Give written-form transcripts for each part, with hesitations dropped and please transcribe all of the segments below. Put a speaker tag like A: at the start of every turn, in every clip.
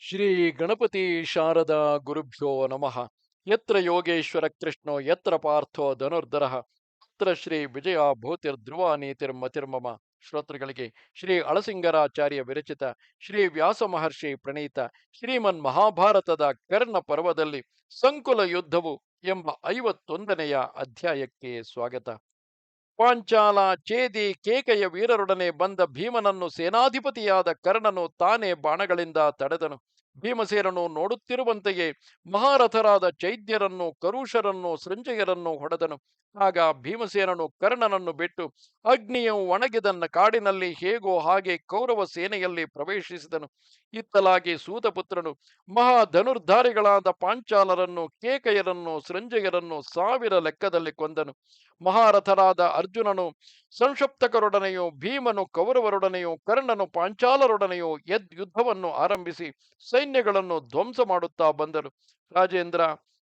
A: ಶ್ರೀ ಗಣಪತಿ ಶಾರದಾ ಗುರುಭ್ಯೋ ನಮಃ. ಯತ್ರ ಯೋಗೇಶ್ವರ ಕೃಷ್ಣೋ ಯತ್ರ ಪಾರ್ಥೋ ಧನುರ್ಧರಃ ತತ್ರ ಶ್ರೀ ವಿಜಯ ಭೂತಿರ್ಧ್ರುವ ನೀತಿರ್ಮತಿರ್ಮಮ. ಶ್ರೋತೃಗಳಿಗೆ ಶ್ರೀ ಅಳಸಿಂಗರಾಚಾರ್ಯ ವಿರಚಿತ ಶ್ರೀ ವ್ಯಾಸ ಮಹರ್ಷಿ ಪ್ರಣೀತ ಶ್ರೀಮನ್ ಮಹಾಭಾರತದ ಕರ್ಣ ಪರ್ವದಲ್ಲಿ ಸಂಕುಲ ಯುದ್ಧವು ಎಂಬ 51ನೆಯ ಅಧ್ಯಾಯಕ್ಕೆ ಸ್ವಾಗತ. ಪಾಂಚಾಲ ಚೇದಿ ಕೇಕೆಯ ವೀರರೊಡನೆ ಬಂದ ಭೀಮನನ್ನು ಸೇನಾಧಿಪತಿಯಾದ ಕರ್ಣನು ತಾನೇ ಬಾಣಗಳಿಂದ ತಡೆದನು. ಭೀಮಸೇನನು ನೋಡುತ್ತಿರುವಂತೆಯೇ ಮಹಾರಥರಾದ ಚೈದ್ಯರನ್ನು, ಕರುಷರನ್ನು, ಸೃಂಜಯರನ್ನು ಹೊಡೆದನು. ಆಗ ಭೀಮಸೇನನು ಕರ್ಣನನ್ನು ಬಿಟ್ಟು ಅಗ್ನಿಯು ಒಣಗಿದನ್ನ ಕಾಡಿನಲ್ಲಿ ಹೇಗೋ ಹಾಗೆ ಕೌರವ ಸೇನೆಯಲ್ಲಿ ಪ್ರವೇಶಿಸಿದನು. ಇತ್ತಲಾಗಿ ಸೂತಪುತ್ರನು ಮಹಾಧನುರ್ಧಾರಿಗಳಾದ ಪಾಂಚಾಲರನ್ನು, ಕೇಕಯರನ್ನು, ಸೃಂಜಯರನ್ನು ಸಾವಿರ ಲೆಕ್ಕದಲ್ಲಿ ಕೊಂದನು. ಮಹಾರಥರಾದ ಅರ್ಜುನನು ಸಂಕ್ಷಪ್ತಕರೊಡನೆಯೂ, ಭೀಮನು ಕೌರವರೊಡನೆಯೂ, ಕರ್ಣನು ಪಾಂಚಾಲರೊಡನೆಯೂ ಯುದ್ಧವನ್ನು ಆರಂಭಿಸಿ ಸೈನ್ಯಗಳನ್ನು ಧ್ವಂಸ ಮಾಡುತ್ತಾ ಬಂದರು. ರಾಜೇಂದ್ರ,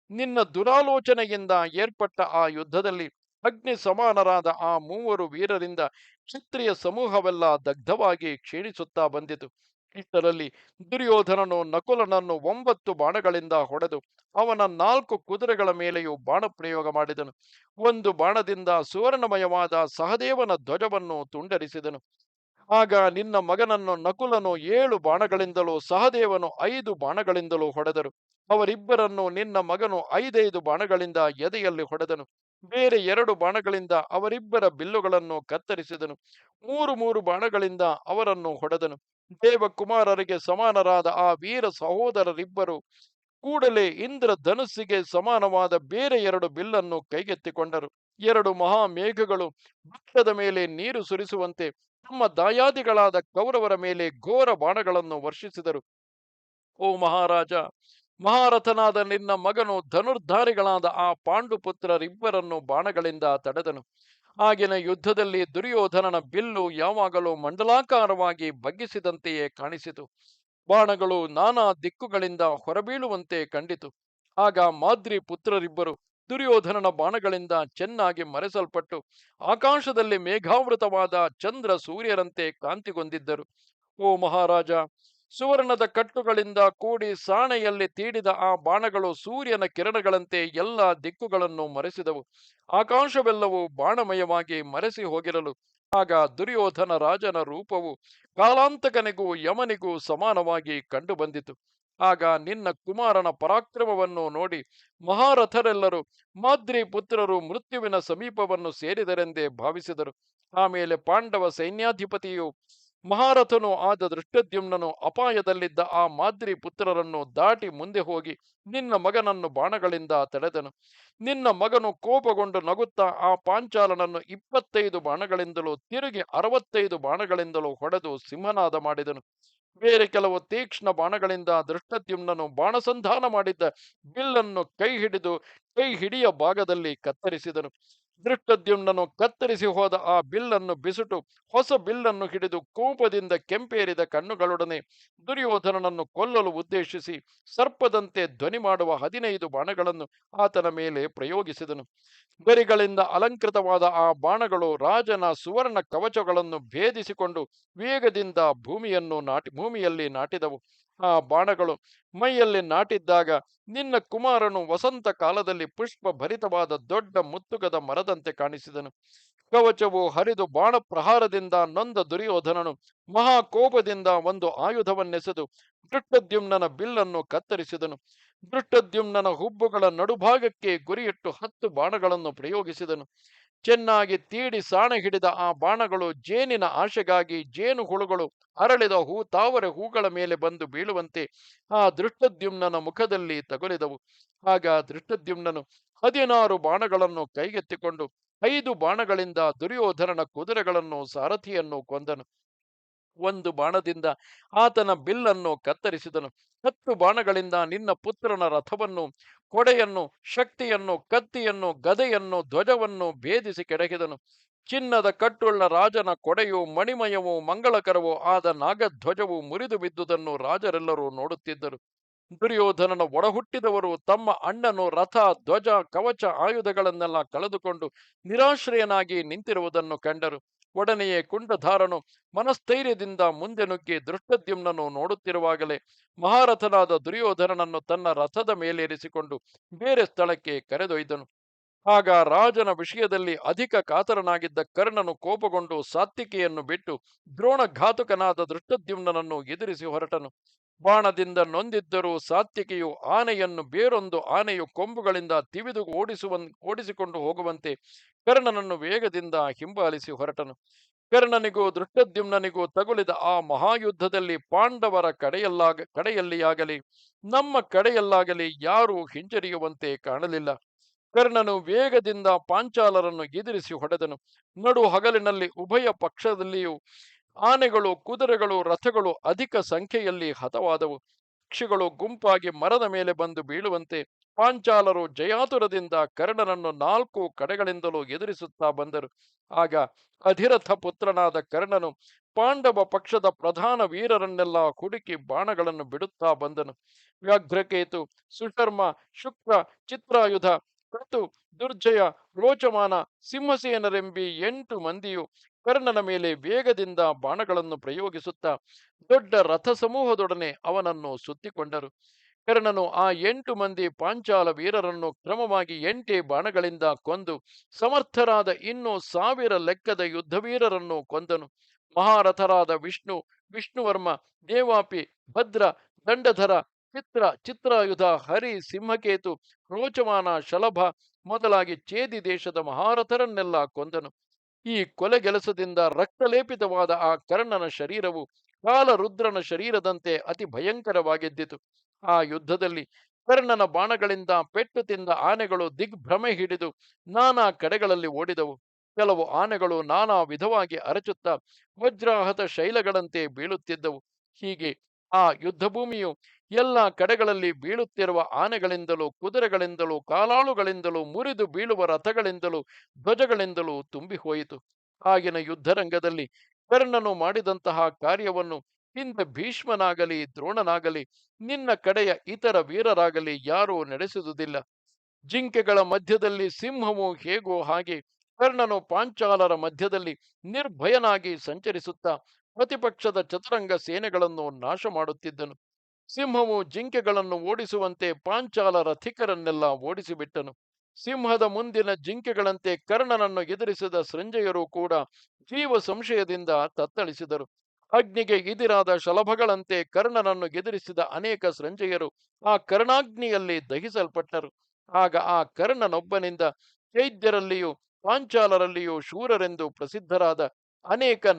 A: ನಿನ್ನ ದುರಾಲೋಚನೆಯಿಂದ ಏರ್ಪಟ್ಟ ಆ ಯುದ್ಧದಲ್ಲಿ ಅಗ್ನಿ ಸಮಾನರಾದ ಆ ಮೂವರು ವೀರರಿಂದ ಕ್ಷತ್ರಿಯ ಸಮೂಹವೆಲ್ಲ ದಗ್ಧವಾಗಿ ಕ್ಷೀಣಿಸುತ್ತಾ ಬಂದಿತು. ಇಷ್ಟರಲ್ಲಿ ದುರ್ಯೋಧನನು ನಕುಲನನ್ನು 9 ಬಾಣಗಳಿಂದ ಹೊಡೆದು ಅವನ 4 ಕುದುರೆಗಳ ಮೇಲೆಯೂ ಬಾಣ ಪ್ರಯೋಗ ಮಾಡಿದನು. ಒಂದು ಬಾಣದಿಂದ ಸುವರ್ಣಮಯವಾದ ಸಹದೇವನ ಧ್ವಜವನ್ನು ತುಂಡರಿಸಿದನು. ಆಗ ನಿನ್ನ ಮಗನನ್ನು ನಕುಲನು 7 ಬಾಣಗಳಿಂದಲೂ, ಸಹದೇವನು 5 ಬಾಣಗಳಿಂದಲೂ ಹೊಡೆದರು. ಅವರಿಬ್ಬರನ್ನು ನಿನ್ನ ಮಗನು 5 ಬಾಣಗಳಿಂದ ಎದೆಯಲ್ಲಿ ಹೊಡೆದನು. ಬೇರೆ 2 ಬಾಣಗಳಿಂದ ಅವರಿಬ್ಬರ ಬಿಲ್ಲುಗಳನ್ನು ಕತ್ತರಿಸಿದನು. 3 ಬಾಣಗಳಿಂದ ಅವರನ್ನು ಹೊಡೆದನು. ದೇವಕುಮಾರರಿಗೆ ಸಮಾನರಾದ ಆ ವೀರ ಸಹೋದರರಿಬ್ಬರು ಕೂಡಲೇ ಇಂದ್ರ ಧನುಸ್ಸಿಗೆ ಸಮಾನವಾದ ಬೇರೆ 2 ಬಿಲ್ಲನ್ನು ಕೈಗೆತ್ತಿಕೊಂಡರು. 2 ಮಹಾಮೇಘಗಳು ಬೆಟ್ಟದ ಮೇಲೆ ನೀರು ಸುರಿಸುವಂತೆ ತಮ್ಮ ದಾಯಾದಿಗಳಾದ ಕೌರವರ ಮೇಲೆ ಘೋರ ಬಾಣಗಳನ್ನು ವರ್ಷಿಸಿದರು. ಓ ಮಹಾರಾಜ, ಮಹಾರಥನಾದ ನಿನ್ನ ಮಗನು ಧನುರ್ಧಾರಿಗಳಾದ ಆ ಪಾಂಡುಪುತ್ರರಿಬ್ಬರನ್ನು ಬಾಣಗಳಿಂದ ತಡೆದನು. ಆಗಿನ ಯುದ್ಧದಲ್ಲಿ ದುರ್ಯೋಧನನ ಬಿಲ್ಲು ಯಾವಾಗಲೂ ಮಂಡಲಾಕಾರವಾಗಿ ಬಗ್ಗಿಸಿದಂತೆಯೇ ಕಾಣಿಸಿತು. ಬಾಣಗಳು ನಾನಾ ದಿಕ್ಕುಗಳಿಂದ ಹೊರಬೀಳುವಂತೆ ಕಂಡಿತು. ಆಗ ಮಾದ್ರಿ ಪುತ್ರರಿಬ್ಬರು ದುರ್ಯೋಧನನ ಬಾಣಗಳಿಂದ ಚೆನ್ನಾಗಿ ಮರೆಸಲ್ಪಟ್ಟು ಆಕಾಶದಲ್ಲಿ ಮೇಘಾವೃತವಾದ ಚಂದ್ರ ಸೂರ್ಯರಂತೆ ಕಾಂತಿಗೊಂದಿದ್ದರು. ಓ ಮಹಾರಾಜ, ಸುವರ್ಣದ ಕಟ್ಟುಗಳಿಂದ ಕೂಡಿ ಸಾಣೆಯಲ್ಲಿ ತೀಡಿದ ಆ ಬಾಣಗಳು ಸೂರ್ಯನ ಕಿರಣಗಳಂತೆ ಎಲ್ಲ ದಿಕ್ಕುಗಳನ್ನು ಮರೆಸಿದವು. ಆಕಾಶವೆಲ್ಲವೂ ಬಾಣಮಯವಾಗಿ ಮರೆಸಿ ಹೋಗಿರಲು ಆಗ ದುರ್ಯೋಧನ ರಾಜನ ರೂಪವು ಕಾಲಾಂತಕನಿಗೂ ಯಮನಿಗೂ ಸಮಾನವಾಗಿ ಕಂಡುಬಂದಿತು. ಆಗ ನಿನ್ನ ಕುಮಾರನ ಪರಾಕ್ರಮವನ್ನು ನೋಡಿ ಮಹಾರಥರೆಲ್ಲರೂ ಮಾದ್ರಿ ಪುತ್ರರು ಮೃತ್ಯುವಿನ ಸಮೀಪವನ್ನು ಸೇರಿದರೆಂದೇ ಭಾವಿಸಿದರು. ಆಮೇಲೆ ಪಾಂಡವ ಸೈನ್ಯಾಧಿಪತಿಯು ಮಹಾರಥನೂ ಆದ ದೃಷ್ಟದ್ಯುಮ್ನನು ಅಪಾಯದಲ್ಲಿದ್ದ ಆ ಮಾದ್ರಿ ಪುತ್ರರನ್ನು ದಾಟಿ ಮುಂದೆ ಹೋಗಿ ನಿನ್ನ ಮಗನನ್ನು ಬಾಣಗಳಿಂದ ತಡೆದನು. ನಿನ್ನ ಮಗನು ಕೋಪಗೊಂಡು ನಗುತ್ತಾ ಆ ಪಾಂಚಾಲನನ್ನು 25 ಬಾಣಗಳಿಂದಲೂ ತಿರುಗಿ 65 ಬಾಣಗಳಿಂದಲೂ ಹೊಡೆದು ಸಿಂಹನಾದ ಮಾಡಿದನು. ಬೇರೆ ಕೆಲವು ತೀಕ್ಷ್ಣ ಬಾಣಗಳಿಂದ ದೃಷ್ಟದ್ಯುಮ್ನನು ಬಾಣಸಂಧಾನ ಮಾಡಿದ್ದ ಬಿಲ್ಲನ್ನು ಕೈ ಹಿಡಿಯ ಭಾಗದಲ್ಲಿ ಕತ್ತರಿಸಿದನು. ದೃಷ್ಟದ್ಯುಮ್ನನು ಕತ್ತರಿಸಿ ಹೋದ ಆ ಬಿಲ್ಲನ್ನು ಬಿಸುಟು ಹೊಸ ಬಿಲ್ಲನ್ನು ಹಿಡಿದು ಕೋಪದಿಂದ ಕೆಂಪೇರಿದ ಕಣ್ಣುಗಳೊಡನೆ ದುರ್ಯೋಧನನನ್ನು ಕೊಲ್ಲಲು ಉದ್ದೇಶಿಸಿ ಸರ್ಪದಂತೆ ಧ್ವನಿ ಮಾಡುವ 15 ಬಾಣಗಳನ್ನು ಆತನ ಮೇಲೆ ಪ್ರಯೋಗಿಸಿದನು. ಗರಿಗಳಿಂದ ಅಲಂಕೃತವಾದ ಆ ಬಾಣಗಳು ರಾಜನ ಸುವರ್ಣ ಕವಚಗಳನ್ನು ಭೇದಿಸಿಕೊಂಡು ವೇಗದಿಂದ ಭೂಮಿಯಲ್ಲಿ ನಾಟಿದವು. ಆ ಬಾಣಗಳು ಮೈಯಲ್ಲಿ ನಾಟಿದ್ದಾಗ ನಿನ್ನ ಕುಮಾರನು ವಸಂತ ಕಾಲದಲ್ಲಿ ಪುಷ್ಪ ಭರಿತವಾದ ದೊಡ್ಡ ಮುತ್ತುಗದ ಮರದಂತೆ ಕಾಣಿಸಿದನು. ಕವಚವು ಹರಿದು ಬಾಣ ಪ್ರಹಾರದಿಂದ ನೊಂದ ದುರ್ಯೋಧನನು ಮಹಾಕೋಪದಿಂದ ಒಂದು ಆಯುಧವನ್ನೆಸೆದು ದೃಷ್ಟದ್ಯುಮ್ನನ ಬಿಲ್ಲನ್ನು ಕತ್ತರಿಸಿದನು. ದೃಷ್ಟದ್ಯುಮ್ನನ ಹುಬ್ಬುಗಳ ನಡುಭಾಗಕ್ಕೆ ಗುರಿಯಿಟ್ಟು 10 ಬಾಣಗಳನ್ನು ಪ್ರಯೋಗಿಸಿದನು. ಚೆನ್ನಾಗಿ ತೀಡಿ ಸಾಣೆ ಹಿಡಿದ ಆ ಬಾಣಗಳು ಜೇನಿನ ಆಶೆಗಾಗಿ ಜೇನು ಹುಳುಗಳು ಅರಳಿದ ತಾವರೆ ಹೂಗಳ ಮೇಲೆ ಬಂದು ಬೀಳುವಂತೆ ಆ ದೃಷ್ಟದ್ಯುಮ್ನನ ಮುಖದಲ್ಲಿ ತಗುಲಿದವು. ಆಗ ದೃಷ್ಟದ್ಯುಮ್ನನು 16 ಬಾಣಗಳನ್ನು ಕೈಗೆತ್ತಿಕೊಂಡು 5 ಬಾಣಗಳಿಂದ ದುರ್ಯೋಧನನ ಕುದುರೆಗಳನ್ನು ಸಾರಥಿಯನ್ನು ಕೊಂದನು. ಒಂದು ಬಾಣದಿಂದ ಆತನ ಬಿಲ್ಲನ್ನು ಕತ್ತರಿಸಿದನು. 10 ಬಾಣಗಳಿಂದ ನಿನ್ನ ಪುತ್ರನ ರಥವನ್ನು, ಕೊಡೆಯನ್ನು, ಶಕ್ತಿಯನ್ನು, ಕತ್ತಿಯನ್ನು, ಗದೆಯನ್ನು, ಧ್ವಜವನ್ನು ಭೇದಿಸಿ ಕೆಡಹಿದನು. ಚಿನ್ನದ ಕಟ್ಟುಳ್ಳ ರಾಜನ ಕೊಡೆಯು ಮಣಿಮಯವೂ ಮಂಗಳಕರವೂ ಆದ ನಾಗಧ್ವಜವು ಮುರಿದು ಬಿದ್ದುದನ್ನು ರಾಜರೆಲ್ಲರೂ ನೋಡುತ್ತಿದ್ದರು. ದುರ್ಯೋಧನನ ಒಡಹುಟ್ಟಿದವರು ತಮ್ಮ ಅಣ್ಣನು ರಥ, ಧ್ವಜ, ಕವಚ, ಆಯುಧಗಳನ್ನೆಲ್ಲ ಕಳೆದುಕೊಂಡು ನಿರಾಶ್ರಯನಾಗಿ ನಿಂತಿರುವುದನ್ನು ಕಂಡರು. ಒಡನೆಯೇ ಕುಂಡಧಾರನು ಮನಸ್ಥೈರ್ಯದಿಂದ ಮುಂದೆ ನುಗ್ಗಿ ದೃಷ್ಟದ್ಯುಮ್ನನು ನೋಡುತ್ತಿರುವಾಗಲೇ ಮಹಾರಥನಾದ ದುರ್ಯೋಧನನನ್ನು ತನ್ನ ರಥದ ಮೇಲೇರಿಸಿಕೊಂಡು ಬೇರೆ ಸ್ಥಳಕ್ಕೆ ಕರೆದೊಯ್ದನು. ಆಗ ರಾಜನ ವಿಷಯದಲ್ಲಿ ಅಧಿಕ ಕಾತರನಾಗಿದ್ದ ಕರ್ಣನು ಕೋಪಗೊಂಡು ಸಾತ್ವಿಕೆಯನ್ನು ಬಿಟ್ಟು ದ್ರೋಣಘಾತುಕನಾದ ದೃಷ್ಟದ್ಯುಮ್ನನನ್ನು ಎದುರಿಸಿ ಹೊರಟನು. ಬಾಣದಿಂದ ನೊಂದಿದ್ದರೂ ಸಾತ್ವಿಕೆಯು ಆನೆಯನ್ನು ಬೇರೊಂದು ಆನೆಯು ಕೊಂಬುಗಳಿಂದ ತಿವಿದು ಓಡಿಸಿಕೊಂಡು ಹೋಗುವಂತೆ ಕರ್ಣನನ್ನು ವೇಗದಿಂದ ಹಿಂಬಾಲಿಸಿ ಹೊರಟನು. ಕರ್ಣನಿಗೂ ದೃಷ್ಟದ್ಯುಮ್ನನಿಗೂ ತಗುಲಿದ ಆ ಮಹಾಯುದ್ಧದಲ್ಲಿ ಪಾಂಡವರ ಕಡೆಯಲ್ಲಿಯಾಗಲಿ ನಮ್ಮ ಕಡೆಯಲ್ಲಾಗಲಿ ಯಾರೂ ಹಿಂಜರಿಯುವಂತೆ ಕಾಣಲಿಲ್ಲ. ಕರ್ಣನು ವೇಗದಿಂದ ಪಾಂಚಾಲರನ್ನು ಎದುರಿಸಿ ಹೊಡೆದನು. ನಡು ಹಗಲಿನಲ್ಲಿ ಉಭಯ ಪಕ್ಷದಲ್ಲಿಯೂ ಆನೆಗಳು, ಕುದುರೆಗಳು, ರಥಗಳು ಅಧಿಕ ಸಂಖ್ಯೆಯಲ್ಲಿ ಹತವಾದವು. ಪಕ್ಷಿಗಳು ಗುಂಪಾಗಿ ಮರದ ಮೇಲೆ ಬಂದು ಬೀಳುವಂತೆ ಪಾಂಚಾಲರು ಜಯಾತುರದಿಂದ ಕರ್ಣನನ್ನು ನಾಲ್ಕು ಕಡೆಗಳಿಂದಲೂ ಎದುರಿಸುತ್ತಾ ಬಂದರು. ಆಗ ಅಧಿರಥ ಪುತ್ರನಾದ ಕರ್ಣನು ಪಾಂಡವ ಪಕ್ಷದ ಪ್ರಧಾನ ವೀರರನ್ನೆಲ್ಲ ಹುಡುಕಿ ಬಾಣಗಳನ್ನು ಬಿಡುತ್ತಾ ಬಂದನು. ವ್ಯಾಘ್ರಕೇತು, ಸುಶರ್ಮ, ಶುಕ್ರ, ಚಿತ್ರಾಯುಧ, ಕ್ರತು, ದುರ್ಜಯ, ರೋಚಮಾನ, ಸಿಂಹಸೇನರೆಂಬಿ 8 ಮಂದಿಯು ಕರ್ಣನ ಮೇಲೆ ವೇಗದಿಂದ ಬಾಣಗಳನ್ನು ಪ್ರಯೋಗಿಸುತ್ತಾ ದೊಡ್ಡ ರಥ ಸಮೂಹದೊಡನೆ ಅವನನ್ನು ಸುತ್ತಿಕೊಂಡರು. ಕರ್ಣನು ಆ 8 ಮಂದಿ ಪಾಂಚಾಲ ವೀರರನ್ನು ಕ್ರಮವಾಗಿ 8 ಬಾಣಗಳಿಂದ ಕೊಂದು ಸಮರ್ಥರಾದ ಇನ್ನೂ 1000 ಲೆಕ್ಕದ ಯುದ್ಧವೀರರನ್ನು ಕೊಂದನು. ಮಹಾರಥರಾದ ವಿಷ್ಣು, ವಿಷ್ಣುವರ್ಮ, ದೇವಾಪಿ, ಭದ್ರ, ದಂಡಧರ, ಚಿತ್ರಾಯುಧ, ಹರಿ, ಸಿಂಹಕೇತು, ರೋಚಮಾನ, ಶಲಭ ಮೊದಲಾಗಿ ಚೇದಿ ದೇಶದ ಮಹಾರಥರನ್ನೆಲ್ಲ ಕೊಂದನು. ಈ ಕೊಲೆಗೆಲಸದಿಂದ ರಕ್ತಲೇಪಿತವಾದ ಆ ಕರ್ಣನ ಶರೀರವು ಕಾಲರುದ್ರನ ಶರೀರದಂತೆ ಅತಿ ಭಯಂಕರವಾಗಿದ್ದಿತು. ಆ ಯುದ್ಧದಲ್ಲಿ ಕರ್ಣನ ಬಾಣಗಳಿಂದ ಪೆಟ್ಟು ತಿಂದ ಆನೆಗಳು ದಿಗ್ಭ್ರಮೆ ಹಿಡಿದು ನಾನಾ ಕಡೆಗಳಲ್ಲಿ ಓಡಿದವು. ಕೆಲವು ಆನೆಗಳು ನಾನಾ ವಿಧವಾಗಿ ಅರಚುತ್ತಾ ವಜ್ರಾಹತ ಶೈಲಗಳಂತೆ ಬೀಳುತ್ತಿದ್ದವು. ಹೀಗೆ ಆ ಯುದ್ಧಭೂಮಿಯು ಎಲ್ಲ ಕಡೆಗಳಲ್ಲಿ ಬೀಳುತ್ತಿರುವ ಆನೆಗಳಿಂದಲೂ, ಕುದುರೆಗಳಿಂದಲೂ, ಕಾಲಾಳುಗಳಿಂದಲೂ, ಮುರಿದು ಬೀಳುವ ರಥಗಳಿಂದಲೂ, ಧ್ವಜಗಳಿಂದಲೂ ತುಂಬಿ ಹೋಯಿತು. ಆಗಿನ ಯುದ್ಧರಂಗದಲ್ಲಿ ಕರ್ಣನು ಮಾಡಿದಂತಹ ಕಾರ್ಯವನ್ನು ಹಿಂದೆ ಭೀಷ್ಮನಾಗಲಿ, ದ್ರೋಣನಾಗಲಿ, ನಿನ್ನ ಕಡೆಯ ಇತರ ವೀರರಾಗಲಿ ಯಾರೂ ನಡೆಸುವುದಿಲ್ಲ. ಜಿಂಕೆಗಳ ಮಧ್ಯದಲ್ಲಿ ಸಿಂಹವು ಹೇಗೋ ಹಾಗೆ ಕರ್ಣನು ಪಾಂಚಾಲರ ಮಧ್ಯದಲ್ಲಿ ನಿರ್ಭಯನಾಗಿ ಸಂಚರಿಸುತ್ತಾ ಪ್ರತಿಪಕ್ಷದ ಚತುರಂಗ ಸೇನೆಗಳನ್ನು ನಾಶ ಮಾಡುತ್ತಿದ್ದನು. ಸಿಂಹವು ಜಿಂಕೆಗಳನ್ನು ಓಡಿಸುವಂತೆ ಪಾಂಚಾಲ ರಥಿಕರನ್ನೆಲ್ಲ ಓಡಿಸಿಬಿಟ್ಟನು. ಸಿಂಹದ ಮುಂದಿನ ಜಿಂಕೆಗಳಂತೆ ಕರ್ಣನನ್ನು ಎದುರಿಸಿದ ಸಂಜಯರು ಕೂಡ ಜೀವ ಸಂಶಯದಿಂದ ತತ್ತಳಿಸಿದರು. ಅಗ್ನಿಗೆ ಇದಿರಾದ ಶಲಭಗಳಂತೆ ಕರ್ಣನನ್ನು ಎದುರಿಸಿದ ಅನೇಕ ಸಂಜಯರು ಆ ಕರ್ಣಾಗ್ನಿಯಲ್ಲಿ ದಹಿಸಲ್ಪಟ್ಟರು. ಆಗ ಆ ಕರ್ಣನೊಬ್ಬನಿಂದ ಚೈದ್ಯರಲ್ಲಿಯೂ ಪಾಂಚಾಲರಲ್ಲಿಯೂ ಶೂರರೆಂದು ಪ್ರಸಿದ್ಧರಾದ ಅನೇಕರು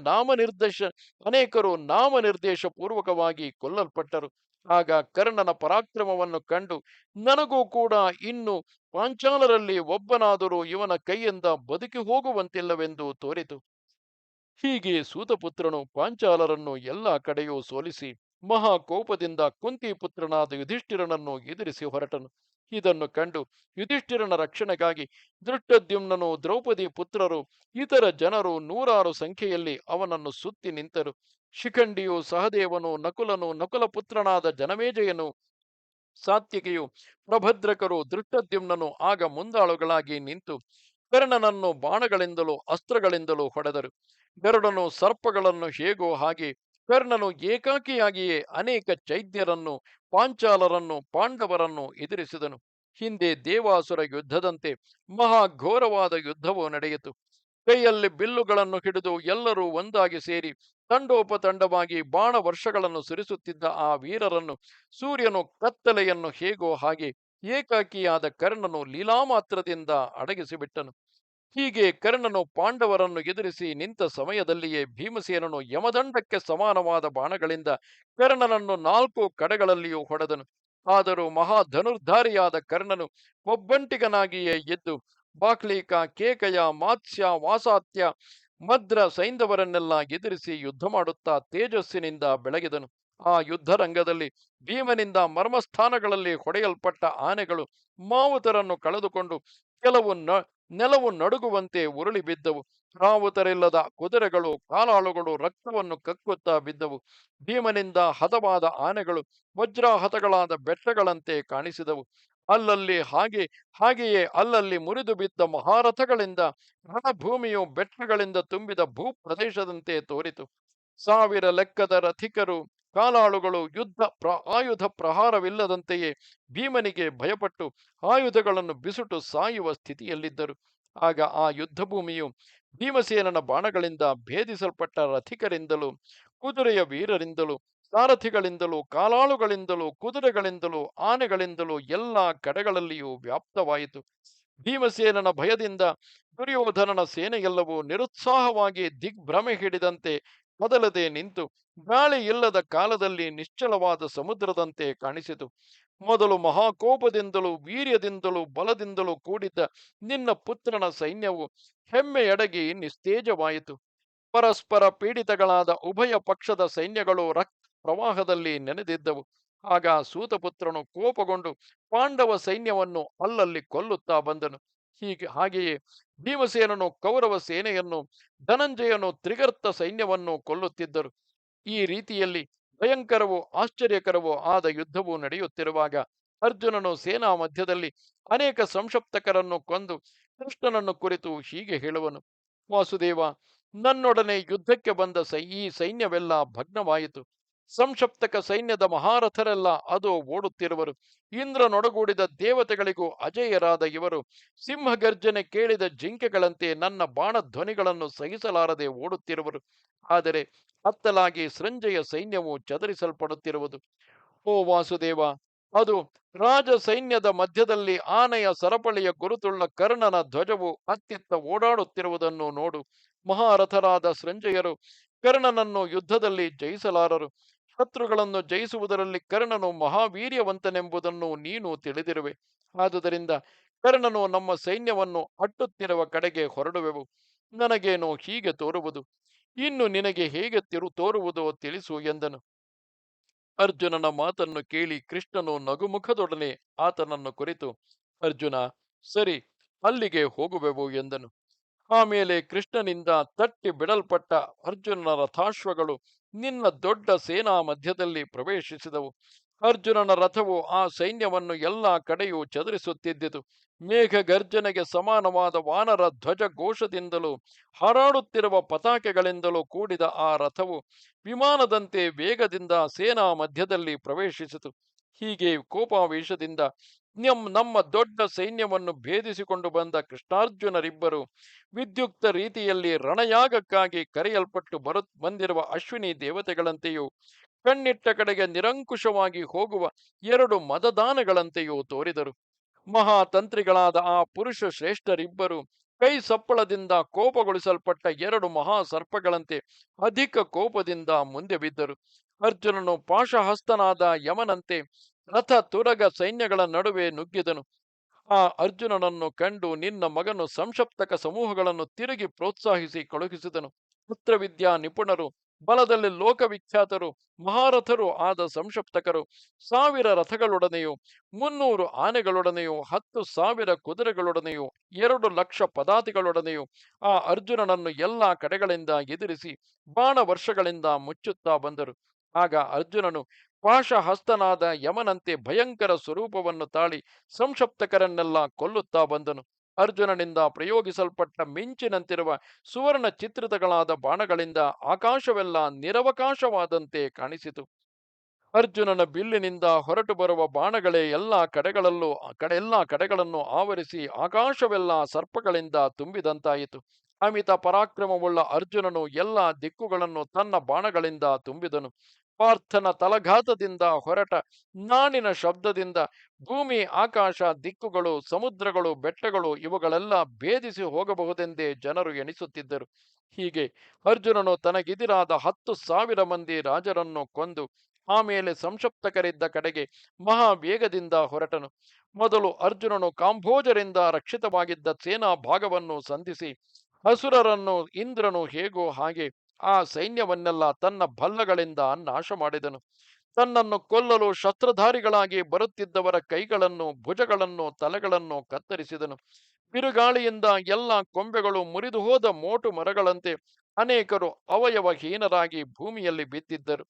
A: ನಾಮನಿರ್ದೇಶ ಪೂರ್ವಕವಾಗಿ ಕೊಲ್ಲಲ್ಪಟ್ಟರು. ಆಗ ಕರ್ಣನ ಪರಾಕ್ರಮವನ್ನು ಕಂಡು ನನಗೂ ಕೂಡ ಇನ್ನು ಪಾಂಚಾಲರಲ್ಲಿ ಒಬ್ಬನಾದರೂ ಇವನ ಕೈಯಿಂದ ಬದುಕಿ ಹೋಗುವಂತಿಲ್ಲವೆಂದು ತೋರಿತು. ಹೀಗೆ ಸೂತಪುತ್ರನು ಪಾಂಚಾಲರನ್ನು ಎಲ್ಲ ಕಡೆಯೂ ಸೋಲಿಸಿ ಮಹಾಕೋಪದಿಂದ ಕುಂತಿಪುತ್ರನಾದ ಯುಧಿಷ್ಠಿರನನ್ನು ಎದುರಿಸಿ ಹೊರಟನು. ಇದನ್ನು ಕಂಡು ಯುಧಿಷ್ಠಿರನ ರಕ್ಷಣೆಗಾಗಿ ದೃಷ್ಟದ್ಯುಮ್ನನು, ದ್ರೌಪದಿ ಪುತ್ರರು, ಇತರ ಜನರು ನೂರಾರು ಸಂಖ್ಯೆಯಲ್ಲಿ ಅವನನ್ನು ಸುತ್ತಿ ನಿಂತರು. ಶಿಖಂಡಿಯು, ಸಹದೇವನು, ನಕುಲನು, ನಕುಲಪುತ್ರನಾದ ಜನಮೇಜಯನು, ಸಾತ್ವಿಕೆಯು, ಪ್ರಭದ್ರಕರು, ದೃಷ್ಟದ್ಯುಮ್ನನು ಆಗ ಮುಂದಾಳುಗಳಾಗಿ ನಿಂತು ಕರ್ಣನನ್ನು ಬಾಣಗಳಿಂದಲೂ ಅಸ್ತ್ರಗಳಿಂದಲೂ ಹೊಡೆದರು. ಗರುಡನು ಸರ್ಪಗಳನ್ನು ಹೇಗೋ ಹಾಗೆ ಕರ್ಣನು ಏಕಾಕಿಯಾಗಿಯೇ ಅನೇಕ ಚೈದ್ಯರನ್ನು, ಪಾಂಚಾಲರನ್ನು, ಪಾಂಡವರನ್ನು ಎದುರಿಸಿದನು. ಹಿಂದೆ ದೇವಾಸುರ ಯುದ್ಧದಂತೆ ಮಹಾಘೋರವಾದ ಯುದ್ಧವು ನಡೆಯಿತು. ಕೈಯಲ್ಲಿ ಬಿಲ್ಲುಗಳನ್ನು ಹಿಡಿದು ಎಲ್ಲರೂ ಒಂದಾಗಿ ಸೇರಿ ತಂಡೋಪತಂಡವಾಗಿ ಬಾಣ ವರ್ಷಗಳನ್ನು ಸುರಿಸುತ್ತಿದ್ದ ಆ ವೀರರನ್ನು ಸೂರ್ಯನು ಕತ್ತಲೆಯನ್ನು ಹೇಗೋ ಹಾಗೆ ಏಕಾಕಿಯಾದ ಕರ್ಣನು ಲೀಲಾಮಾತ್ರದಿಂದ ಅಡಗಿಸಿಬಿಟ್ಟನು. ಹೀಗೆ ಕರ್ಣನು ಪಾಂಡವರನ್ನು ಎದುರಿಸಿ ನಿಂತ ಸಮಯದಲ್ಲಿಯೇ ಭೀಮಸೇನನು ಯಮದಂಡಕ್ಕೆ ಸಮಾನವಾದ ಬಾಣಗಳಿಂದ ಕರ್ಣನನ್ನು 4 ಕಡೆಗಳಲ್ಲಿಯೂ ಹೊಡೆದನು. ಆದರೂ ಮಹಾಧನುರ್ಧಾರಿಯಾದ ಕರ್ಣನು ಒಬ್ಬಂಟಿಗನಾಗಿಯೇ ಎದ್ದು ಬಾಕ್ಲೀಕ, ಕೇಕಯ, ಮಾತ್ಸ್ಯ, ವಾಸಾತ್ಯ, ಮದ್ರ ಸೈಂಧವರನ್ನೆಲ್ಲ ಎದುರಿಸಿ ಯುದ್ಧ ಮಾಡುತ್ತಾ ತೇಜಸ್ಸಿನಿಂದ ಬೆಳಗಿದನು. ಆ ಯುದ್ಧರಂಗದಲ್ಲಿ ಭೀಮನಿಂದ ಮರ್ಮಸ್ಥಾನಗಳಲ್ಲಿ ಹೊಡೆಯಲ್ಪಟ್ಟ ಆನೆಗಳು ಮಾವುತರನ್ನು ಕಳೆದುಕೊಂಡು ಕೆಲವು ನೆಲವು ನಡುಗುವಂತೆ ಉರುಳಿ ಬಿದ್ದವು. ರಾವುತರಿಲ್ಲದ ಕುದುರೆಗಳು, ಕಾಲಾಳುಗಳು ರಕ್ತವನ್ನು ಕಕ್ಕುತ್ತಾ ಬಿದ್ದವು. ಭೀಮನಿಂದ ಹತವಾದ ಆನೆಗಳು ವಜ್ರಾಹತಗಳಾದ ಬೆಟ್ಟಗಳಂತೆ ಕಾಣಿಸಿದವು. ಅಲ್ಲಲ್ಲಿ ಹಾಗೆಯೇ ಅಲ್ಲಲ್ಲಿ ಮುರಿದು ಬಿದ್ದ ಮಹಾರಥಗಳಿಂದ ರಣಭೂಮಿಯು ಬೆಟ್ಟಗಳಿಂದ ತುಂಬಿದ ಭೂಪ್ರದೇಶದಂತೆ ತೋರಿತು. ಸಾವಿರ ಲೆಕ್ಕದ ರಥಿಕರು, ಕಾಲಾಳುಗಳು ಆಯುಧ ಪ್ರಹಾರವಿಲ್ಲದಂತೆಯೇ ಭೀಮನಿಗೆ ಭಯಪಟ್ಟು ಆಯುಧಗಳನ್ನು ಬಿಸುಟು ಸಾಯುವ ಸ್ಥಿತಿಯಲ್ಲಿದ್ದರು. ಆಗ ಆ ಯುದ್ಧ ಭೂಮಿಯು ಭೀಮಸೇನನ ಬಾಣಗಳಿಂದ ಭೇದಿಸಲ್ಪಟ್ಟ ರಥಿಕರಿಂದಲೂ, ಕುದುರೆಯ ವೀರರಿಂದಲೂ, ಸಾರಥಿಗಳಿಂದಲೂ, ಕಾಲಾಳುಗಳಿಂದಲೂ, ಕುದುರೆಗಳಿಂದಲೂ, ಆನೆಗಳಿಂದಲೂ ಎಲ್ಲ ಕಡೆಗಳಲ್ಲಿಯೂ ವ್ಯಾಪ್ತವಾಯಿತು. ಭೀಮಸೇನನ ಭಯದಿಂದ ದುರ್ಯೋಧನನ ಸೇನೆಯೆಲ್ಲವೂ ನಿರುತ್ಸಾಹವಾಗಿ ದಿಗ್ಭ್ರಮೆ ಹಿಡಿದಂತೆ ಕದಲದೆ ನಿಂತು ಗಾಳಿ ಇಲ್ಲದ ಕಾಲದಲ್ಲಿ ನಿಶ್ಚಲವಾದ ಸಮುದ್ರದಂತೆ ಕಾಣಿಸಿತು. ಮೊದಲು ಮಹಾಕೋಪದಿಂದಲೂ ವೀರ್ಯದಿಂದಲೂ ಬಲದಿಂದಲೂ ಕೂಡಿದ್ದ ನಿನ್ನ ಪುತ್ರನ ಸೈನ್ಯವು ಹೆಮ್ಮೆಯಡಗಿ ನಿಸ್ತೇಜವಾಯಿತು. ಪರಸ್ಪರ ಪೀಡಿತಗಳಾದ ಉಭಯ ಪಕ್ಷದ ಸೈನ್ಯಗಳು ರಕ್ತ ಪ್ರವಾಹದಲ್ಲಿ ನೆನೆದಿದ್ದವು. ಆಗ ಸೂತಪುತ್ರನು ಕೋಪಗೊಂಡು ಪಾಂಡವ ಸೈನ್ಯವನ್ನು ಅಲ್ಲಲ್ಲಿ ಕೊಲ್ಲುತ್ತಾ ಬಂದನು. ಹಾಗೆಯೇ ಭೀಮಸೇನನು ಕೌರವ ಸೇನೆಯನ್ನು, ಧನಂಜಯನು ತ್ರಿಗರ್ತ ಸೈನ್ಯವನ್ನು ಕೊಲ್ಲುತ್ತಿದ್ದರು. ಈ ರೀತಿಯಲ್ಲಿ ಭಯಂಕರವೂ ಆಶ್ಚರ್ಯಕರವೂ ಆದ ಯುದ್ಧವು ನಡೆಯುತ್ತಿರುವಾಗ ಅರ್ಜುನನು ಸೇನಾ ಮಧ್ಯದಲ್ಲಿ ಅನೇಕ ಸಂಶಪ್ತಕರನ್ನು ಕೊಂದು ಕೃಷ್ಣನನ್ನು ಕುರಿತು ಹೀಗೆ ಹೇಳುವನು: ವಾಸುದೇವ, ನನ್ನೊಡನೆ ಯುದ್ಧಕ್ಕೆ ಬಂದ ಈ ಸೈನ್ಯವೆಲ್ಲ ಭಗ್ನವಾಯಿತು. ಸಂಶಪ್ತಕ ಸೈನ್ಯದ ಮಹಾರಥರೆಲ್ಲ ಅದು ಓಡುತ್ತಿರುವರು. ಇಂದ್ರನೊಡಗೂಡಿದ ದೇವತೆಗಳಿಗೂ ಅಜೇಯರಾದ ಇವರು ಸಿಂಹಗರ್ಜನೆ ಕೇಳಿದ ಜಿಂಕೆಗಳಂತೆ ನನ್ನ ಬಾಣಧ್ವನಿಗಳನ್ನು ಸಹಿಸಲಾರದೆ ಓಡುತ್ತಿರುವರು. ಆದರೆ ಅತ್ತಲಾಗಿ ಸಂಜಯ ಸೈನ್ಯವು ಚದರಿಸಲ್ಪಡುತ್ತಿರುವುದು. ಓ ವಾಸುದೇವ, ಅದು ರಾಜ ಸೈನ್ಯದ ಮಧ್ಯದಲ್ಲಿ ಆನೆಯ ಸರಪಳಿಯ ಗುರುತುಳ್ಳ ಕರ್ಣನ ಧ್ವಜವು ಅತ್ತಿತ್ತ ಓಡಾಡುತ್ತಿರುವುದನ್ನು ನೋಡು. ಮಹಾರಥರಾದ ಸಂಜಯರು ಕರ್ಣನನ್ನು ಯುದ್ಧದಲ್ಲಿ ಜಯಿಸಲಾರರು. ಶತ್ರುಗಳನ್ನು ಜಯಿಸುವುದರಲ್ಲಿ ಕರ್ಣನು ಮಹಾವೀರ್ಯವಂತನೆಂಬುದನ್ನು ನೀನು ತಿಳಿದಿರುವೆ. ಆದುದರಿಂದ ಕರ್ಣನು ನಮ್ಮ ಸೈನ್ಯವನ್ನು ಅಟ್ಟುತ್ತಿರುವ ಕಡೆಗೆ ಹೊರಡುವೆವು. ನನಗೇನೋ ಹೀಗೆ ತೋರುವುದು. ಇನ್ನು ನಿನಗೆ ಹೇಗೆ ತೋರುವುದೋ ತಿಳಿಸು ಎಂದನು. ಅರ್ಜುನನ ಮಾತನ್ನು ಕೇಳಿ ಕೃಷ್ಣನು ನಗುಮುಖದೊಡನೆ ಆತನನ್ನು ಕುರಿತು, ಅರ್ಜುನ, ಸರಿ, ಅಲ್ಲಿಗೆ ಹೋಗುವೆವು ಎಂದನು. ಆಮೇಲೆ ಕೃಷ್ಣನಿಂದ ತಟ್ಟಿ ಬಿಡಲ್ಪಟ್ಟ ಅರ್ಜುನನ ರಥಾಶ್ವಗಳು ನಿನ್ನ ದೊಡ್ಡ ಸೇನಾ ಮಧ್ಯದಲ್ಲಿ ಪ್ರವೇಶಿಸಿದವು. ಅರ್ಜುನನ ರಥವು ಆ ಸೈನ್ಯವನ್ನು ಎಲ್ಲಾ ಕಡೆಯೂ ಚದುರಿಸುತ್ತಿದ್ದಿತು. ಮೇಘ ಗರ್ಜನೆಗೆ ಸಮಾನವಾದ ವಾನರ ಧ್ವಜ ಘೋಷದಿಂದಲೂ ಹಾರಾಡುತ್ತಿರುವ ಪತಾಕೆಗಳಿಂದಲೂ ಕೂಡಿದ ಆ ರಥವು ವಿಮಾನದಂತೆ ವೇಗದಿಂದ ಸೇನಾ ಮಧ್ಯದಲ್ಲಿ ಪ್ರವೇಶಿಸಿತು. ಹೀಗೆ ಕೋಪಾವೇಶದಿಂದ ನಮ್ಮ ದೊಡ್ಡ ಸೈನ್ಯವನ್ನು ಭೇದಿಸಿಕೊಂಡು ಬಂದ ಕೃಷ್ಣಾರ್ಜುನರಿಬ್ಬರು ವಿದ್ಯುಕ್ತ ರೀತಿಯಲ್ಲಿ ರಣಯಾಗಕ್ಕಾಗಿ ಕರೆಯಲ್ಪಟ್ಟು ಬಂದಿರುವ ಅಶ್ವಿನಿ ದೇವತೆಗಳಂತೆಯೂ ಕಣ್ಣಿಟ್ಟ ಕಡೆಗೆ ನಿರಂಕುಶವಾಗಿ ಹೋಗುವ ಎರಡು ಮದದಾನಗಳಂತೆಯೂ ತೋರಿದರು. ಮಹಾತಂತ್ರಿಗಳಾದ ಆ ಪುರುಷ ಶ್ರೇಷ್ಠರಿಬ್ಬರು ಕೈ ಸಪ್ಪಳದಿಂದ ಕೋಪಗೊಳಿಸಲ್ಪಟ್ಟ ಎರಡು ಮಹಾಸರ್ಪಗಳಂತೆ ಅಧಿಕ ಕೋಪದಿಂದ ಮುಂದೆ ಬಿದ್ದರು. ಅರ್ಜುನನು ಪಾಶಹಸ್ತನಾದ ಯಮನಂತೆ ರಥ ತುರಗ ಸೈನ್ಯಗಳ ನಡುವೆ ನುಗ್ಗಿದನು. ಆ ಅರ್ಜುನನನ್ನು ಕಂಡು ನಿನ್ನ ಮಗನು ಸಂಶಪ್ತಕ ಸಮೂಹಗಳನ್ನು ತಿರುಗಿ ಪ್ರೋತ್ಸಾಹಿಸಿ ಕಳುಹಿಸಿದನು. ಪುತ್ರವಿದ್ಯಾ ನಿಪುಣರು, ಬಲದಲ್ಲಿ ಲೋಕವಿಖ್ಯಾತರು, ಮಹಾರಥರು ಆದ ಸಂಶಪ್ತಕರು 1000 ರಥಗಳೊಡನೆಯೂ, 300 ಆನೆಗಳೊಡನೆಯೂ, 10,000 ಕುದುರೆಗಳೊಡನೆಯೂ, 2,00,000 ಪದಾತಿಗಳೊಡನೆಯೂ ಆ ಅರ್ಜುನನನ್ನು ಎಲ್ಲಾ ಕಡೆಗಳಿಂದ ಎದುರಿಸಿ ಬಾಣವರ್ಷಗಳಿಂದ ಮುಚ್ಚುತ್ತಾ ಬಂದರು. ಆಗ ಅರ್ಜುನನು ಪಾಶಹಸ್ತನಾದ ಯಮನಂತೆ ಭಯಂಕರ ಸ್ವರೂಪವನ್ನು ತಾಳಿ ಸಂಶಪ್ತಕರನ್ನೆಲ್ಲ ಕೊಲ್ಲುತ್ತಾ ಬಂದನು. ಅರ್ಜುನನಿಂದ ಪ್ರಯೋಗಿಸಲ್ಪಟ್ಟ ಮಿಂಚಿನಂತಿರುವ ಸುವರ್ಣ ಚಿತ್ರಿತಗಳಾದ ಬಾಣಗಳಿಂದ ಆಕಾಶವೆಲ್ಲ ನಿರವಕಾಶವಾದಂತೆ ಕಾಣಿಸಿತು. ಅರ್ಜುನನ ಬಿಲ್ಲಿನಿಂದ ಹೊರಟು ಬರುವ ಬಾಣಗಳೇ ಎಲ್ಲಾ ಕಡೆಗಳನ್ನು ಆವರಿಸಿ ಆಕಾಶವೆಲ್ಲ ಸರ್ಪಗಳಿಂದ ತುಂಬಿದಂತಾಯಿತು. ಅಮಿತ ಪರಾಕ್ರಮವುಳ್ಳ ಅರ್ಜುನನು ಎಲ್ಲಾ ದಿಕ್ಕುಗಳನ್ನು ತನ್ನ ಬಾಣಗಳಿಂದ ತುಂಬಿದನು. ಪಾರ್ಥನ ತಲಘಾತದಿಂದ ಹೊರಟ ನಾಣಿನ ಶಬ್ದದಿಂದ ಭೂಮಿ, ಆಕಾಶ, ದಿಕ್ಕುಗಳು, ಸಮುದ್ರಗಳು, ಬೆಟ್ಟಗಳು ಇವುಗಳೆಲ್ಲ ಭೇದಿಸಿ ಹೋಗಬಹುದೆಂದೇ ಜನರು ಎಣಿಸುತ್ತಿದ್ದರು. ಹೀಗೆ ಅರ್ಜುನನು ತನಗಿದಿರಾದ 10,000 ಮಂದಿ ರಾಜರನ್ನು ಕೊಂದು ಆಮೇಲೆ ಸಂಶಪ್ತಕರಿದ್ದ ಕಡೆಗೆ ಮಹಾವೇಗದಿಂದ ಹೊರಟನು. ಮೊದಲು ಅರ್ಜುನನು ಕಾಂಭೋಜರಿಂದ ರಕ್ಷಿತವಾಗಿದ್ದ ಸೇನಾ ಭಾಗವನ್ನು ಸಂಧಿಸಿ ಅಸುರರನ್ನು ಇಂದ್ರನು ಹೇಗೋ ಹಾಗೆ ಆ ಸೈನ್ಯವನ್ನೆಲ್ಲ ತನ್ನ ಭಲ್ಲಗಳಿಂದ ನಾಶ ಮಾಡಿದನು. ತನ್ನನ್ನು ಕೊಲ್ಲಲು ಶಸ್ತ್ರಧಾರಿಗಳಾಗಿ ಬರುತ್ತಿದ್ದವರ ಕೈಗಳನ್ನು, ಭುಜಗಳನ್ನು, ತಲೆಗಳನ್ನು ಕತ್ತರಿಸಿದನು. ಬಿರುಗಾಳಿಯಿಂದ ಎಲ್ಲ ಕೊಂಬೆಗಳು ಮುರಿದು ಹೋದ ಮೋಟು ಮರಗಳಂತೆ ಅನೇಕರು ಅವಯವಹೀನರಾಗಿ ಭೂಮಿಯಲ್ಲಿ ಬಿದ್ದಿದ್ದರು.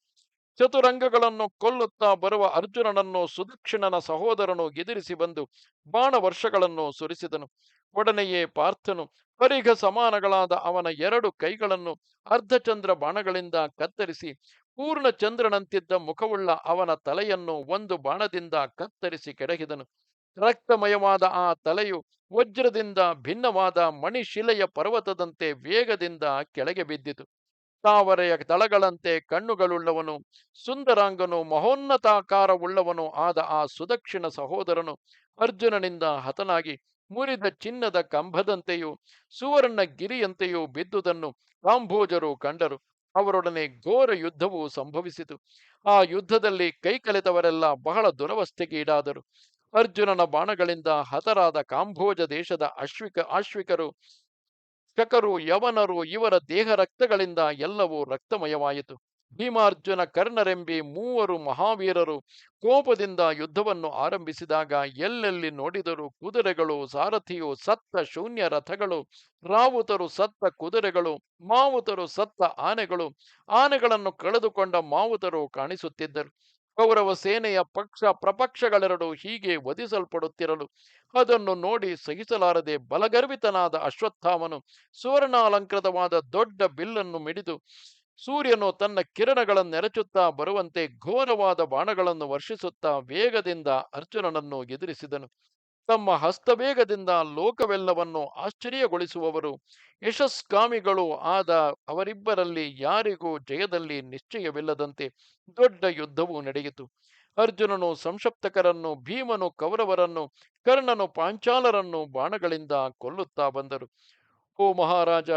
A: ಚತುರಂಗಗಳನ್ನು ಕೊಲ್ಲುತ್ತಾ ಬರುವ ಅರ್ಜುನನನ್ನು ಸುದಕ್ಷಿಣನ ಸಹೋದರನು ಎದುರಿಸಿ ಬಂದು ಬಾಣವರ್ಷಗಳನ್ನು ಸುರಿಸಿದನು. ಒಡನೆಯೇ ಪಾರ್ಥನು ಪರಿಘ ಸಮಾನಗಳಾದ ಅವನ ಎರಡು ಕೈಗಳನ್ನು ಅರ್ಧಚಂದ್ರ ಬಾಣಗಳಿಂದ ಕತ್ತರಿಸಿ ಪೂರ್ಣ ಚಂದ್ರನಂತಿದ್ದ ಮುಖವುಳ್ಳ ಅವನ ತಲೆಯನ್ನು ಒಂದು ಬಾಣದಿಂದ ಕತ್ತರಿಸಿ ಕೆಡಹಿದನು. ರಕ್ತಮಯವಾದ ಆ ತಲೆಯು ವಜ್ರದಿಂದ ಭಿನ್ನವಾದ ಮಣಿಶಿಲೆಯ ಪರ್ವತದಂತೆ ವೇಗದಿಂದ ಕೆಳಗೆ ಬಿದ್ದಿತು. ತಾವರೆಯ ದಳಗಳಂತೆ ಕಣ್ಣುಗಳುಳ್ಳವನು, ಸುಂದರಾಂಗನು, ಮಹೋನ್ನತಾಕಾರವುಳ್ಳವನು ಆದ ಆ ಸುದಕ್ಷಿಣ ಸಹೋದರನು ಅರ್ಜುನನಿಂದ ಹತನಾಗಿ ಮುರಿದ ಚಿನ್ನದ ಕಂಬದಂತೆಯೂ ಸುವರ್ಣ ಗಿರಿಯಂತೆಯೂ ಬಿದ್ದುದನ್ನು ಕಾಂಬೋಜರು ಕಂಡರು. ಅವರೊಡನೆ ಘೋರ ಯುದ್ಧವು ಸಂಭವಿಸಿತು. ಆ ಯುದ್ಧದಲ್ಲಿ ಕೈಕಲೆತವರೆಲ್ಲ ಬಹಳ ದುರವಸ್ಥೆಗೀಡಾದರು. ಅರ್ಜುನನ ಬಾಣಗಳಿಂದ ಹತರಾದ ಕಾಂಬೋಜ ದೇಶದ ಆಶ್ವಿಕರು, ಶಕರು, ಯವನರು ಇವರ ದೇಹ ರಕ್ತಗಳಿಂದ ಎಲ್ಲವೂ ರಕ್ತಮಯವಾಯಿತು. ಭೀಮಾರ್ಜುನ ಕರ್ಣರೆಂಬಿ ಮೂವರು ಮಹಾವೀರರು ಕೋಪದಿಂದ ಯುದ್ಧವನ್ನು ಆರಂಭಿಸಿದಾಗ ಎಲ್ಲೆಲ್ಲಿ ನೋಡಿದರೂ ಕುದುರೆಗಳು, ಸಾರಥಿಯು ಸತ್ತ ಶೂನ್ಯ ರಥಗಳು, ರಾವುತರು ಸತ್ತ ಕುದುರೆಗಳು, ಮಾವುತರು ಸತ್ತ ಆನೆಗಳು, ಆನೆಗಳನ್ನು ಕಳೆದುಕೊಂಡ ಮಾವುತರು ಕಾಣಿಸುತ್ತಿದ್ದರು. ಕೌರವ ಸೇನೆಯ ಪಕ್ಷ ಪ್ರಪಕ್ಷಗಳೆರಡು ಹೀಗೆ ವಧಿಸಲ್ಪಡುತ್ತಿರಲು ಅದನ್ನು ನೋಡಿ ಸಹಿಸಲಾರದೆ ಬಲಗರ್ವಿತನಾದ ಅಶ್ವತ್ಥಾಮನು ಸುವರ್ಣಾಲಂಕೃತವಾದ ದೊಡ್ಡ ಬಿಲ್ಲನ್ನು ಮಿಡಿದು ಸೂರ್ಯನು ತನ್ನ ಕಿರಣಗಳನ್ನೆರಚುತ್ತಾ ಬರುವಂತೆ ಘೋರವಾದ ಬಾಣಗಳನ್ನು ವರ್ಷಿಸುತ್ತಾ ವೇಗದಿಂದ ಅರ್ಜುನನನ್ನು ಎದುರಿಸಿದನು. ತಮ್ಮ ಹಸ್ತವೇಗದಿಂದ ಲೋಕವೆಲ್ಲವನ್ನು ಆಶ್ಚರ್ಯಗೊಳಿಸುವವರು, ಯಶಸ್ಕಾಮಿಗಳೂ ಆದ ಅವರಿಬ್ಬರಲ್ಲಿ ಯಾರಿಗೂ ಜಯದಲ್ಲಿ ನಿಶ್ಚಯವಿಲ್ಲದಂತೆ ದೊಡ್ಡ ಯುದ್ಧವು ನಡೆಯಿತು. ಅರ್ಜುನನು ಸಂಶಪ್ತಕರನ್ನು, ಭೀಮನು ಕೌರವರನ್ನು, ಕರ್ಣನು ಪಾಂಚಾಲರನ್ನು ಬಾಣಗಳಿಂದ ಕೊಲ್ಲುತ್ತಾ ಬಂದರು. ಓ ಮಹಾರಾಜ,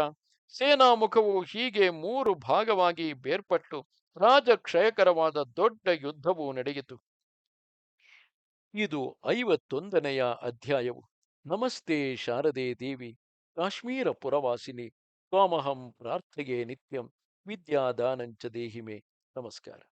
A: ಸೇನಾಮುಖವು ಹೀಗೆ ಮೂರು ಭಾಗವಾಗಿ ಬೇರ್ಪಟ್ಟು ರಾಜಕ್ಷಯಕರವಾದ ದೊಡ್ಡ ಯುದ್ಧವು ನಡೆಯಿತು. ಇದು 51ನೆಯ ಅಧ್ಯಾಯವು. ನಮಸ್ತೆ ಶಾರದೆ ದೇವಿ, ಕಾಶ್ಮೀರ ಪುರವಾಸಿನಿ, ತ್ವಾಮಹಂ ಪ್ರಾರ್ಥೆಯೇ ನಿತ್ಯಂ, ವಿದ್ಯಾದಾನಂಚ ದೇಹಿಮೆ. ನಮಸ್ಕಾರ.